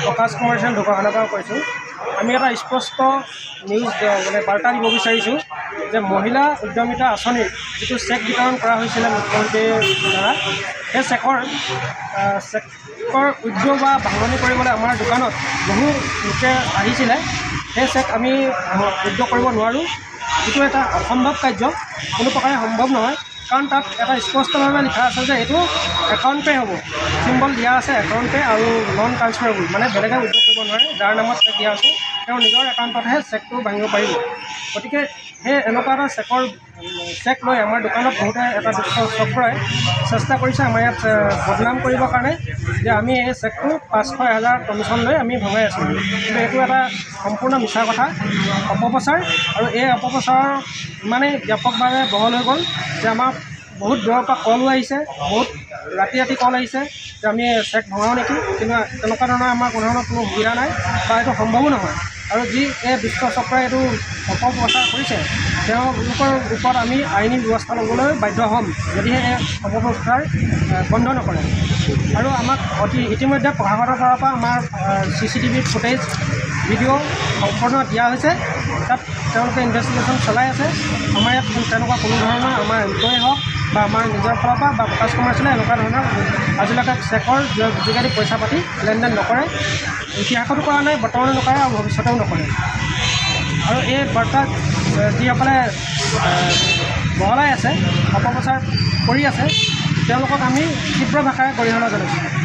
প্ৰকাশ কমাৰ্চিয়েল ঢকুৱাখানাৰ পৰা কৈছোঁ। আমি এটা স্পষ্ট নিউজ মানে বাৰ্তা দিব বিচাৰিছোঁ যে মহিলা উদ্যমিতা আঁচনিৰ যিটো চেক বিতৰণ কৰা হৈছিলে মুখ্যমন্ত্ৰীৰ দ্বাৰা, সেই চেকৰ উদ্যোগ বা ভাঙনি কৰিবলৈ আমাৰ দোকানত বহু লোকে আহিছিলে। সেই চেক আমি উদ্যোগ কৰিব নোৱাৰোঁ, যিটো এটা অসম্ভৱ কাৰ্য, কোনো প্ৰকাৰে সম্ভৱ নহয়। কাৰণ তাত এটা স্পষ্টভাৱে লিখা আছে যে এইটো একাউণ্ট পে' হ'ব, চিম্বল দিয়া আছে একাউণ্ট পে' আৰু নন ট্ৰান্সফাৰেবল, মানে বেলেগে উদ্যোগ কৰিব নোৱাৰে। যাৰ নামত চেক দিয়া আছে তেওঁ নিজৰ একাউণ্টতহে চেকটো ভাঙিব পাৰিব। গতিকে সেই এনেকুৱা এটা চেক লৈ আমাৰ দোকানত বহুতে এটা দুষ্ট চক্ৰই চেষ্টা কৰিছে আমাৰ ইয়াত বদনাম কৰিবৰ কাৰণে, যে আমি এই চেকটো 500,000 কমিশ্যন লৈ আমি ভঙাই আছোঁ। কিন্তু এইটো এটা সম্পূৰ্ণ মিছা কথা, অপপ্ৰচাৰ। আৰু এই অপপ্ৰচাৰৰ ইমানেই ব্যাপকভাৱে বহল হৈ গ'ল যে আমাৰ বহুত দূৰৰ পৰা কলো আহিছে, বহুত ৰাতি কল আহিছে যে আমি চেক ভঙাও নেকি, কিন্তু তেনেকুৱা ধৰণৰ আমাৰ কোনো ধৰণৰ কোনো সুবিধা নাই বা এইটো সম্ভৱো নহয়। আৰু যি এই দুষ্ট চক্ৰই এইটো অপপ্ৰচাৰ কৰিছে, তেওঁলোকৰ ওপৰত আমি আইনী ব্যৱস্থা ল'বলৈ বাধ্য হ'ম, যদিহে এই অপপ্ৰচাৰ বন্ধ নকৰে। আৰু আমাক ইতিমধ্যে প্ৰশাসনৰ ফালৰ পৰা আমাৰ CCTV ফুটেজ ভিডিঅ' সম্পূৰ্ণ দিয়া হৈছে। তাত তেওঁলোকে ইনভেষ্টিগেশ্যন চলাই আছে। আমাৰ ইয়াত তেনেকুৱা কোনো ধৰণৰ আমাৰ এমপ্লয়ী হওক বা আমাৰ নিজৰ ফালৰ পৰা বা প্ৰকাশ কমাৰ্চিয়েলে এনেকুৱা ধৰণৰ আজিলৈকে চেকৰ যোগেদি পইচা পাতি লেনদেন নকৰে, ইতিহাসতো কৰা নাই, বৰ্তমানো নকৰে আৰু ভৱিষ্যতেও নকৰে। আৰু এই বাৰ্তাত যিসকলে বহলাই আছে, অপপ্ৰচাৰ কৰি আছে, তেওঁলোকক আমি তীব্ৰ ভাষাৰে গৰিহণা জনাইছোঁ।